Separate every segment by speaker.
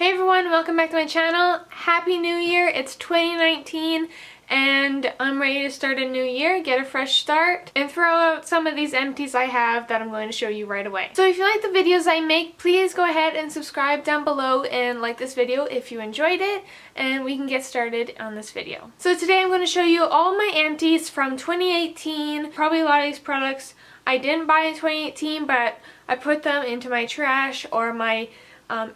Speaker 1: Hey everyone, welcome back to my channel. Happy New Year! It's 2019 and I'm ready to start a new year, get a fresh start, and throw out some of these empties I have that I'm going to show you right away. So if you like the videos I make, please go ahead and subscribe down below and like this video if you enjoyed it, and we can get started on this video. So today I'm going to show you all my empties from 2018. Probably a lot of these products I didn't buy in 2018, but I put them into my trash or my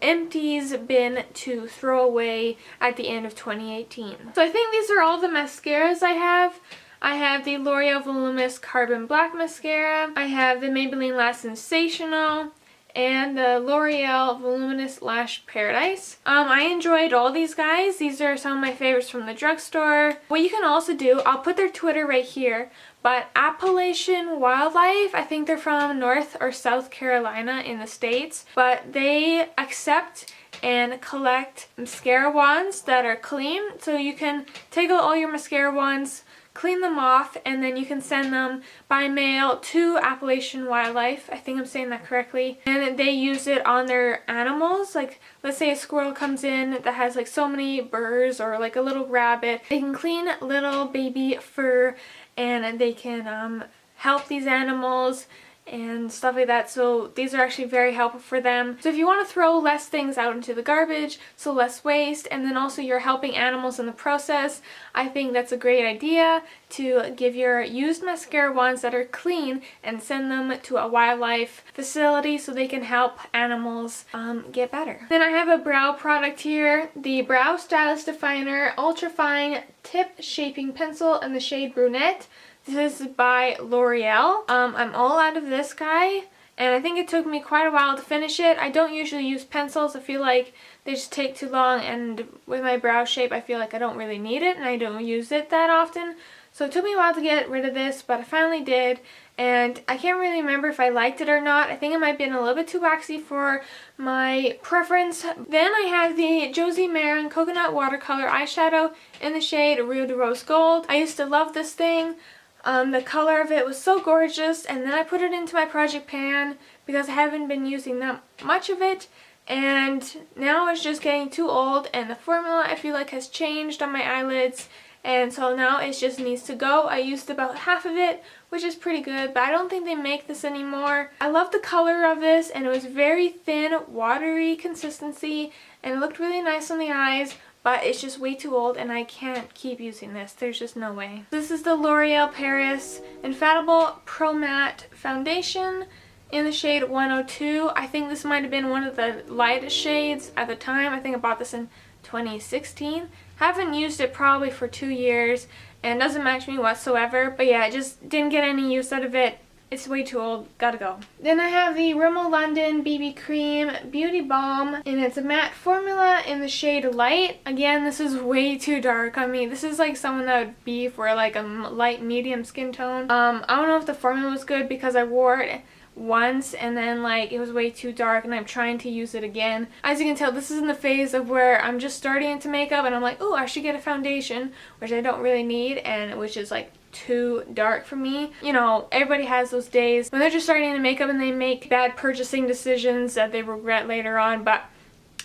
Speaker 1: empties bin to throw away at the end of 2018. So I think these are all the mascaras I have. I have the L'Oreal Voluminous Carbon Black Mascara. I have the Maybelline Lash Sensational and the L'Oreal Voluminous Lash Paradise. I enjoyed all these guys. These are some of my favorites from the drugstore. What you can also do, I'll put their Twitter right here, but Appalachian Wildlife, I think they're from North or South Carolina in the States, but they accept and collect mascara wands that are clean. So you can take out all your mascara wands, clean them off, and then you can send them by mail to Appalachian Wildlife. I think I'm saying that correctly. And they use it on their animals. Like, let's say a squirrel comes in that has like so many burrs or like a little rabbit. They can clean little baby fur and they can help these animals and stuff like that. So these are actually very helpful for them. So if you want to throw less things out into the garbage, so less waste, and then also you're helping animals in the process, I think that's a great idea to give your used mascara wands that are clean and send them to a wildlife facility so they can help animals get better. Then I have a brow product here, the Brow Stylist Definer Ultra Fine Tip Shaping Pencil in the shade Brunette. This is by L'Oreal. I'm all out of this guy, and I think it took me quite a while to finish it. I don't usually use pencils. I feel like they just take too long, and with my brow shape I feel like I don't really need it and I don't use it that often. So it took me a while to get rid of this, but I finally did, and I can't really remember if I liked it or not. I think it might have been a little bit too waxy for my preference. Then I have the Josie Maran Coconut Watercolor Eyeshadow in the shade Rio de Rose Gold. I used to love this thing. The color of it was so gorgeous, and then I put it into my project pan because I haven't been using that much of it, and now it's just getting too old, and the formula I feel like has changed on my eyelids, and so now it just needs to go. I used about half of it, which is pretty good, but I don't think they make this anymore. I love the color of this, and it was very thin, watery consistency, and it looked really nice on the eyes. But it's just way too old and I can't keep using this. There's just no way. This is the L'Oreal Paris Infallible Pro Matte Foundation in the shade 102. I think this might have been one of the lightest shades at the time. I think I bought this in 2016. Haven't used it probably for 2 years and doesn't match me whatsoever. But yeah, I just didn't get any use out of it. It's way too old, gotta go. Then I have the Rimmel London BB Cream Beauty Balm, and it's a matte formula in the shade Light. Again, this is way too dark on me. This is like someone that would be for like a light medium skin tone. I don't know if the formula was good because I wore it once and then like it was way too dark and I'm trying to use it again. As you can tell, this is in the phase of where I'm just starting into makeup and I'm like, oh, I should get a foundation, which I don't really need, and which is like too dark for me. You know, everybody has those days when they're just starting into makeup and they make bad purchasing decisions that they regret later on, but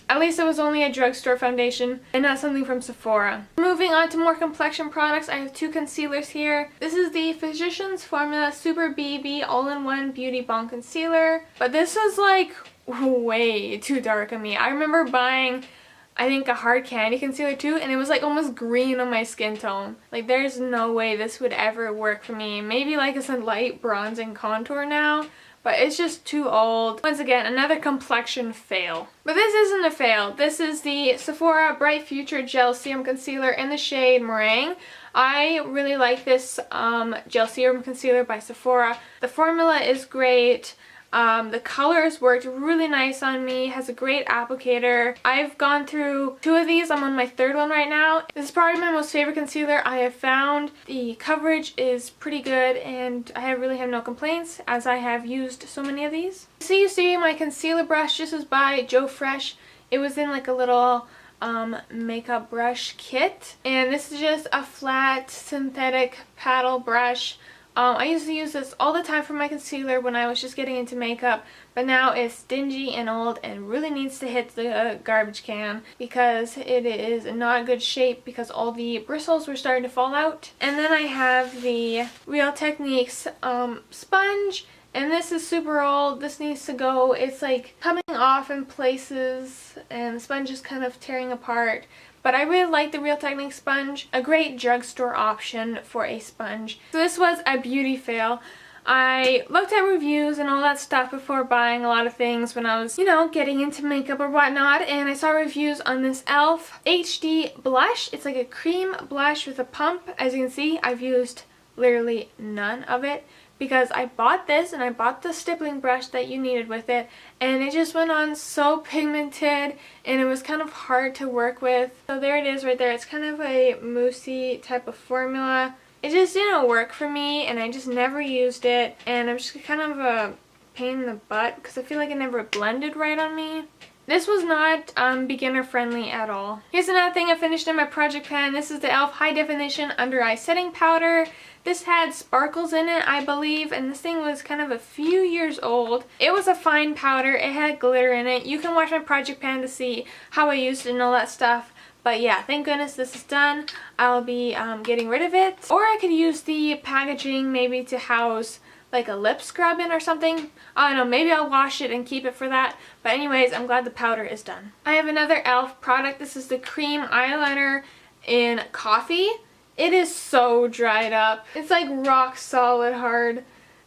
Speaker 1: at least it was only a drugstore foundation and not something from Sephora. Moving on to more complexion products, I have two concealers here. This is the Physicians Formula Super BB All-in-One Beauty Balm Concealer, but this was like way too dark on me. I remember buying I think a hard candy concealer too, and it was like almost green on my skin tone. Like there's no way this would ever work for me. Maybe like it's a light bronzing contour now, but it's just too old. Once again, another complexion fail. But this isn't a fail. This is the Sephora Bright Future Gel Serum Concealer in the shade Meringue. I really like this Gel Serum Concealer by Sephora. The formula is great. The colors worked really nice on me, has a great applicator. I've gone through 2 of these. I'm on my 3rd one right now. This is probably my most favorite concealer I have found. The coverage is pretty good and I really have no complaints as I have used so many of these. So you see my concealer brush. This is by Joe Fresh. It was in like a little makeup brush kit, and this is just a flat synthetic paddle brush I used to use this all the time for my concealer when I was just getting into makeup, but now it's dingy and old and really needs to hit the garbage can because it is in not good shape because all the bristles were starting to fall out. And then I have the Real Techniques sponge, and this is super old. This needs to go. It's like coming off in places and the sponge is kind of tearing apart. But I really like the Real Techniques sponge, a great drugstore option for a sponge. So this was a beauty fail. I looked at reviews and all that stuff before buying a lot of things when I was, you know, getting into makeup or whatnot, and I saw reviews on this e.l.f. HD blush. It's like a cream blush with a pump. As you can see, I've used literally none of it because I bought this and I bought the stippling brush that you needed with it, and it just went on so pigmented and it was kind of hard to work with. So there it is right there. It's kind of a moussey type of formula. It just didn't work for me and I just never used it, and I'm just kind of a pain in the butt because I feel like it never blended right on me. This was not beginner friendly at all. Here's another thing I finished in my project pan. This is the e.l.f. High Definition Under Eye Setting Powder. This had sparkles in it, I believe, and this thing was kind of a few years old. It was a fine powder. It had glitter in it. You can watch my project pan to see how I used it and all that stuff. But yeah, thank goodness this is done. I'll be getting rid of it. Or I could use the packaging maybe to house like a lip scrub in or something. I don't know, maybe I'll wash it and keep it for that. But anyways, I'm glad the powder is done. I have another e.l.f. product. This is the cream eyeliner in Coffee. It is so dried up. It's like rock solid hard.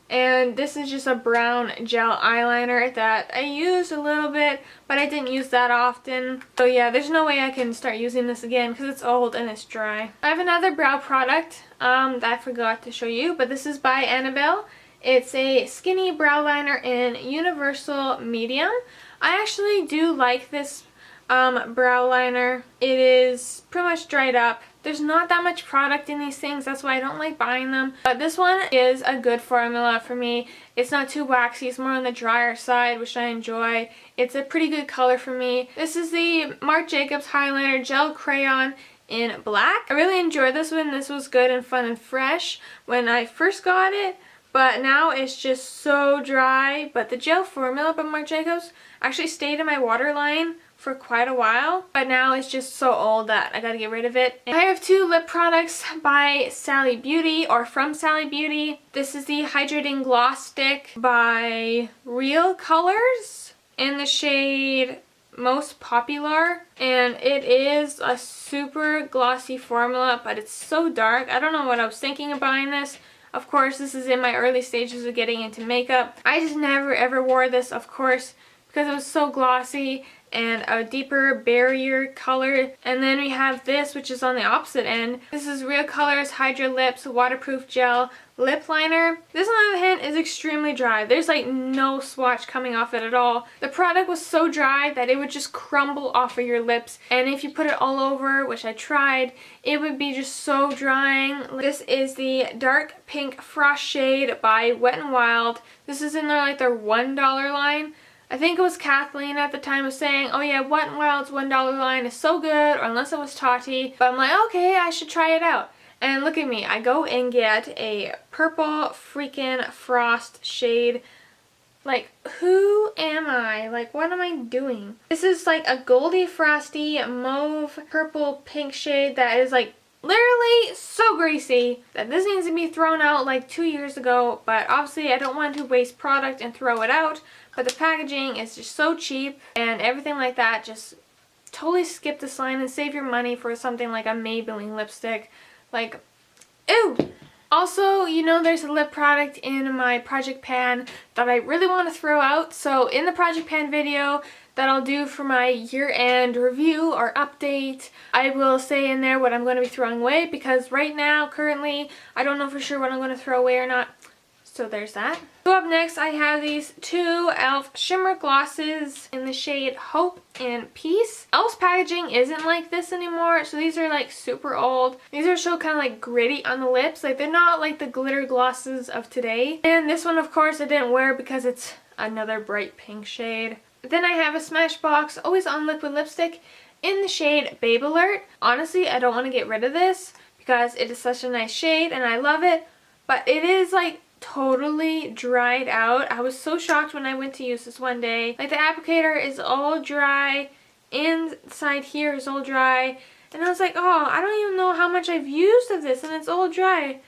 Speaker 1: And this is just a brown gel eyeliner that I used a little bit, but I didn't use that often. So yeah, there's no way I can start using this again because it's old and it's dry. I have another brow product that I forgot to show you, but this is by Annabelle. It's a skinny brow liner in Universal Medium. I actually do like this brow liner. It is pretty much dried up. There's not that much product in these things, that's why I don't like buying them. But this one is a good formula for me. It's not too waxy, it's more on the drier side, which I enjoy. It's a pretty good color for me. This is the Marc Jacobs Highliner Gel Crayon in black. I really enjoyed this one. This was good and fun and fresh when I first got it. But now it's just so dry. But the gel formula by Marc Jacobs actually stayed in my waterline for quite a while, but now it's just so old that I gotta get rid of it. And I have two lip products by Sally Beauty, or from Sally Beauty. This is the Hydrating Gloss Stick by Real Colors in the shade Most Popular, and it is a super glossy formula, but it's so dark. I don't know what I was thinking of buying this. Of course, this is in my early stages of getting into makeup. I just never ever wore this, of course, because it was so glossy and a deeper barrier color. And then we have this, which is on the opposite end. This is Real Colors Hydra Lips Waterproof Gel Lip Liner. This, on the other hand, is extremely dry. There's like no swatch coming off it at all. The product was so dry that it would just crumble off of your lips, and if you put it all over, which I tried, it would be just so drying. This is the Dark Pink Frost shade by Wet n Wild. This is in their $1 line. I think it was Kathleen at the time was saying, oh yeah, Wet n Wild's $1 line is so good, or unless it was Tati. But I'm like, okay, I should try it out. And look at me, I go and get a purple freaking frost shade. Like, who am I? Like, what am I doing? This is like a goldy frosty mauve purple pink shade that is like literally so greasy that this needs to be thrown out like 2 years ago. But obviously I don't want to waste product and throw it out. But the packaging is just so cheap and everything like that. Just totally skip this line and save your money for something like a Maybelline lipstick. Like, ew! Also, you know, there's a lip product in my project pan that I really want to throw out. So in the project pan video that I'll do for my year-end review or update, I will say in there what I'm going to be throwing away, because right now, currently, I don't know for sure what I'm going to throw away or not. So there's that. So up next, I have these two e.l.f. shimmer glosses in the shade Hope and Peace. e.l.f.'s packaging isn't like this anymore, so these are like super old. These are so kind of like gritty on the lips. Like, they're not like the glitter glosses of today. And this one, of course, I didn't wear because it's another bright pink shade. Then I have a Smashbox Always On Liquid Lipstick in the shade Babe Alert. Honestly, I don't want to get rid of this because it is such a nice shade and I love it. but it is like totally dried out. I was so shocked when I went to use this one day. Like the applicator is all dry, inside here is all dry, and I was like, oh, I don't even know how much I've used of this and it's all dry.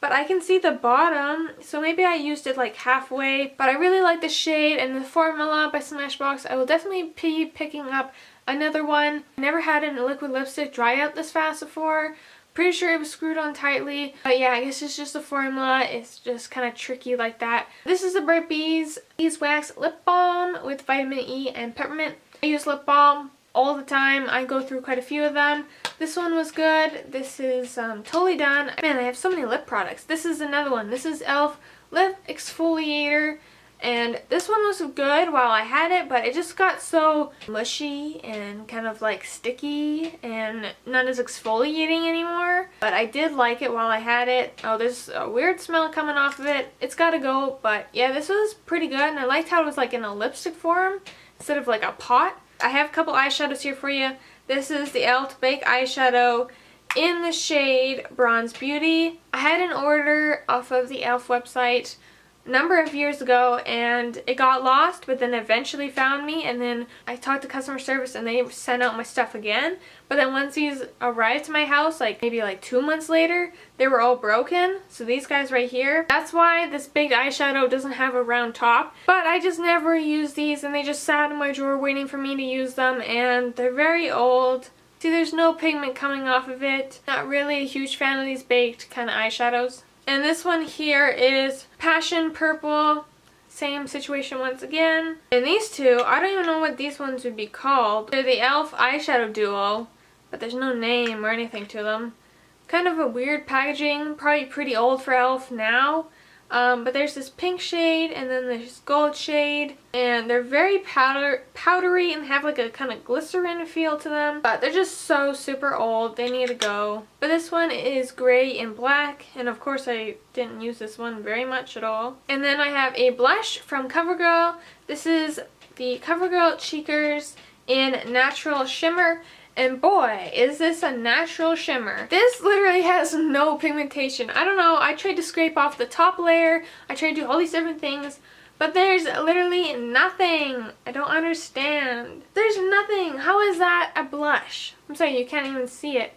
Speaker 1: But I can see the bottom, so maybe I used it like halfway. But I really like the shade and the formula by Smashbox. I will definitely be picking up another one. I never had a liquid lipstick dry out this fast before. Pretty sure it was screwed on tightly. But yeah, I guess it's just the formula. It's just kind of tricky like that. This is the Bright Bees Beeswax Lip Balm with vitamin E and peppermint. I use lip balm all the time. I go through quite a few of them. This one was good. This is totally done. Man, I have so many lip products. This is another one. This is e.l.f. Lip Exfoliator. And this one was good while I had it, but it just got so mushy and kind of like sticky and not as exfoliating anymore. But I did like it while I had it. Oh, there's a weird smell coming off of it. It's gotta go, but yeah, this was pretty good. And I liked how it was like in a lipstick form instead of like a pot. I have a couple eyeshadows here for you. This is the e.l.f. Bake Eyeshadow in the shade Bronze Beauty. I had an order off of the e.l.f. website a number of years ago and it got lost, but then eventually found me, and then I talked to customer service and they sent out my stuff again. But then once these arrived to my house, like maybe like 2 months later, they were all broken. So these guys right here, that's why this big eyeshadow doesn't have a round top. But I just never used these and they just sat in my drawer waiting for me to use them, and they're very old. See, there's no pigment coming off of it. Not really a huge fan of these baked kind of eyeshadows. And this one here is Passion Purple. Same situation once again. And these two, I don't even know what these ones would be called. They're the e.l.f. eyeshadow duo, but there's no name or anything to them. Kind of a weird packaging, probably pretty old for e.l.f. now. But there's this pink shade and then there's gold shade, and they're very powdery and have like a kind of glycerin feel to them, but they're just so super old. They need to go. But this one is gray and black, and of course I didn't use this one very much at all. And then I have a blush from CoverGirl. This is the CoverGirl Cheekers in Natural Shimmer. And boy, is this a natural shimmer. This literally has no pigmentation. I don't know, I tried to scrape off the top layer, I tried to do all these different things, but there's literally nothing. I don't understand. There's nothing. How is that a blush? I'm sorry, you can't even see it.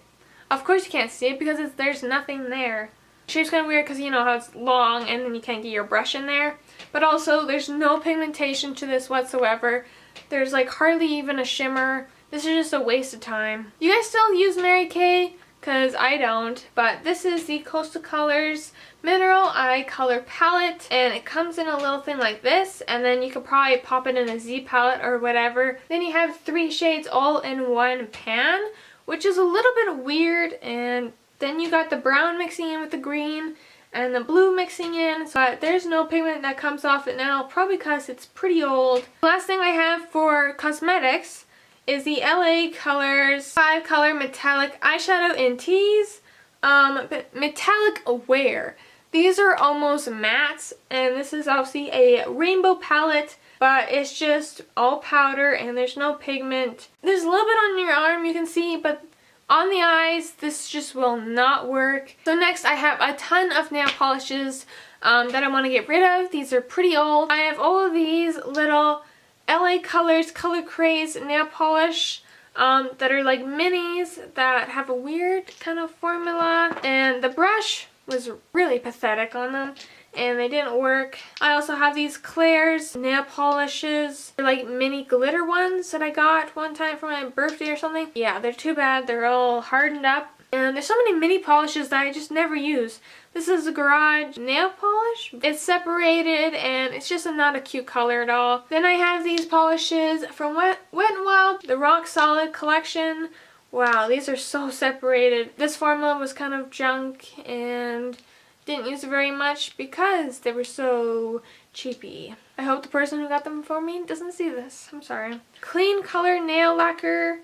Speaker 1: Of course you can't see it because there's nothing there. The shape's kind of weird because you know how it's long and then you can't get your brush in there. But also, there's no pigmentation to this whatsoever. There's like hardly even a shimmer. This is just a waste of time. You guys still use Mary Kay? Because I don't. But this is the Coastal Colors Mineral Eye Color Palette. And it comes in a little thing like this. And then you could probably pop it in a Z palette or whatever. Then you have 3 shades all in one pan, which is a little bit weird. And then you got the brown mixing in with the green and the blue mixing in. But there's no pigment that comes off it now, probably because it's pretty old. Last thing I have for cosmetics is the LA Colors 5-color metallic eyeshadow in Tease. But metallic wear. These are almost mattes, and this is obviously a rainbow palette, but it's just all powder and there's no pigment. There's a little bit on your arm you can see, but on the eyes, this just will not work. So next I have a ton of nail polishes that I want to get rid of. These are pretty old. I have all of these little LA Colors Color Craze nail polish that are like minis that have a weird kind of formula, and the brush was really pathetic on them and they didn't work. I also have these Claire's nail polishes. They're like mini glitter ones that I got one time for my birthday or something. Yeah, they're too bad. They're all hardened up. And there's so many mini polishes that I just never use. This is a Garage nail polish. It's separated and it's just not a cute color at all. Then I have these polishes from Wet n Wild, the Rock Solid collection. Wow, these are so separated. This formula was kind of junk and didn't use it very much because they were so cheapy. I hope the person who got them for me doesn't see this. I'm sorry. Clean Color Nail Lacquer.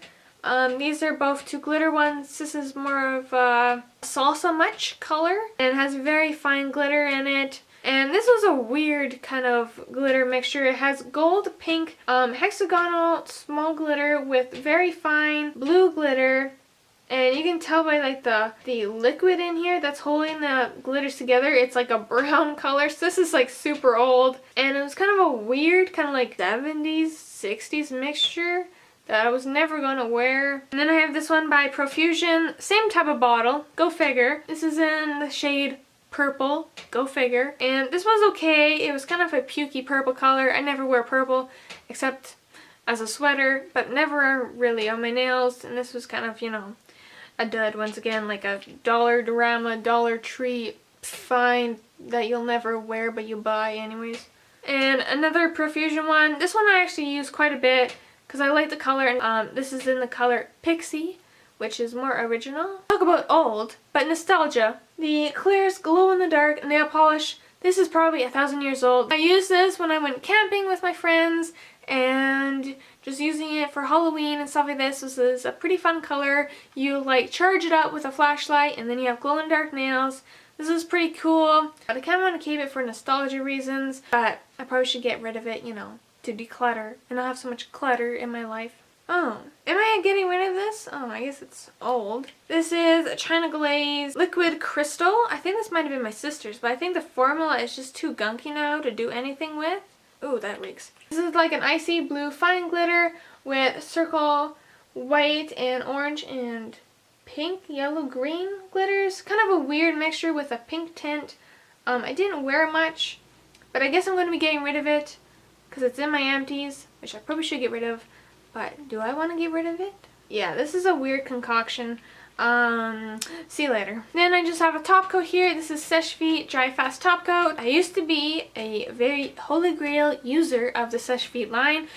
Speaker 1: These are both 2 glitter ones. This is more of a salsa much color and has very fine glitter in it. And this was a weird kind of glitter mixture. It has gold, pink, hexagonal small glitter with very fine blue glitter. And you can tell by like the liquid in here that's holding the glitters together, it's like a brown color. So this is like super old. And it was kind of a weird, kind of like 70s, 60s mixture that I was never going to wear. And then I have this one by Profusion. Same type of bottle. Go figure. This is in the shade purple. Go figure. And this was okay. It was kind of a pukey purple color. I never wear purple except as a sweater, but never really on my nails. And this was kind of, you know, a dud once again, like a Dollarama, Dollar Tree find that you'll never wear but you buy anyways. And another Profusion one. This one I actually use quite a bit because I like the color. And this is in the color Pixie, which is more original. Talk about old, but nostalgia. The Claire's Glow in the Dark nail polish. This is probably 1,000 years old. I used this when I went camping with my friends and just using it for Halloween and stuff like this. This is a pretty fun color. You like charge it up with a flashlight and then you have glow in the dark nails. This is pretty cool. But I kind of want to keep it for nostalgia reasons, but I probably should get rid of it, you know, to declutter and not have so much clutter in my life. Oh, am I getting rid of this? Oh, I guess it's old. This is a China Glaze Liquid Crystal. I think this might have been my sister's, but I think the formula is just too gunky now to do anything with. Ooh, that reeks. This is like an icy blue fine glitter with circle white and orange and pink, yellow, green glitters. Kind of a weird mixture with a pink tint. I didn't wear much, but I guess I'm going to be getting rid of it because it's in my empties, which I probably should get rid of. But do I want to get rid of it? Yeah, this is a weird concoction. See you later. Then I just have a top coat here. This is Seche Vite Dry Fast Top Coat. I used to be a very holy grail user of the Seche Vite line,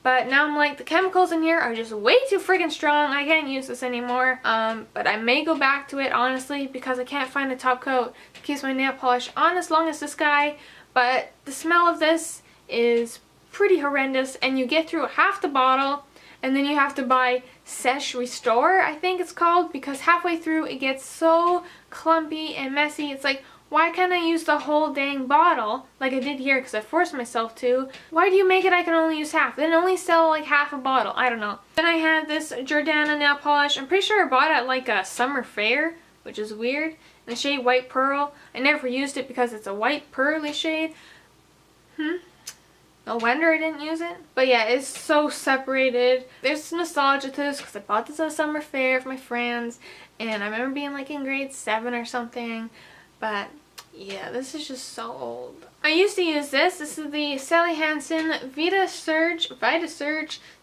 Speaker 1: but now I'm like, the chemicals in here are just way too freaking strong. I can't use this anymore. But I may go back to it, honestly, because I can't find a top coat that keeps my nail polish on as long as this guy. But the smell of this is pretty horrendous, and you get through half the bottle and then you have to buy Seche Restore, I think it's called, because halfway through it gets so clumpy and messy. It's like, why can't I use the whole dang bottle like I did here because I forced myself to? Why do you make it I can only use half? Then only sell like half a bottle. I don't know. Then I have this Jordana nail polish. I'm pretty sure I bought it at like a summer fair, which is weird. In the shade White Pearl. I never used it because it's a white pearly shade. No wonder I didn't use it. But yeah, it's so separated. There's nostalgia to this because I bought this at a summer fair for my friends. And I remember being like in grade 7 or something. But yeah, this is just so old. I used to use this. This is the Sally Hansen Vita Surge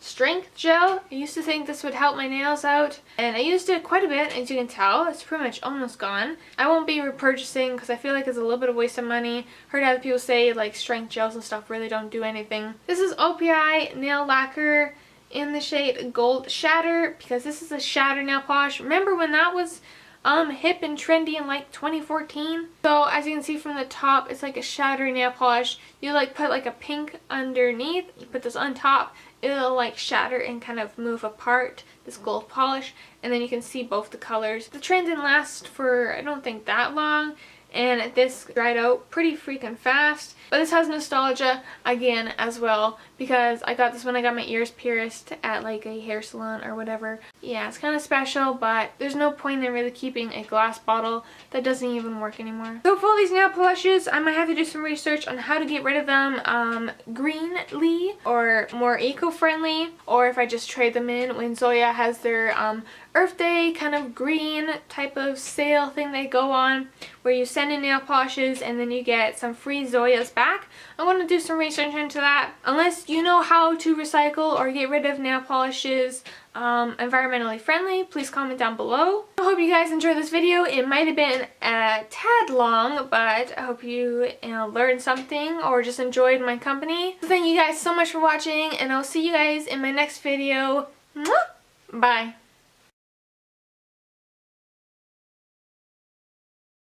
Speaker 1: Strength Gel. I used to think this would help my nails out. And I used it quite a bit, as you can tell. It's pretty much almost gone. I won't be repurchasing because I feel like it's a little bit of a waste of money. Heard other people say like strength gels and stuff really don't do anything. This is OPI Nail Lacquer in the shade Gold Shatter because this is a shatter nail polish. Remember when that was hip and trendy in like 2014. So as you can see from the top, it's like a shatter nail polish. You like put like a pink underneath, you put this on top, it'll like shatter and kind of move apart, this gold polish, and then you can see both the colors. The trend didn't last for I don't think that long, and this dried out pretty freaking fast. But this has nostalgia again as well because I got this when I got my ears pierced at like a hair salon or whatever. Yeah, it's kind of special, but there's no point in really keeping a glass bottle that doesn't even work anymore. So for all these nail polishes, I might have to do some research on how to get rid of them greenly or more eco-friendly, or if I just trade them in when Zoya has their Earth Day kind of green type of sale thing they go on where you send in nail polishes and then you get some free Zoyas back. I want to do some research into that. Unless you know how to recycle or get rid of nail polishes environmentally friendly, please comment down below. I hope you guys enjoyed this video. It might have been a tad long, but I hope you learned something or just enjoyed my company. So thank you guys so much for watching, and I'll see you guys in my next video. Mwah! Bye.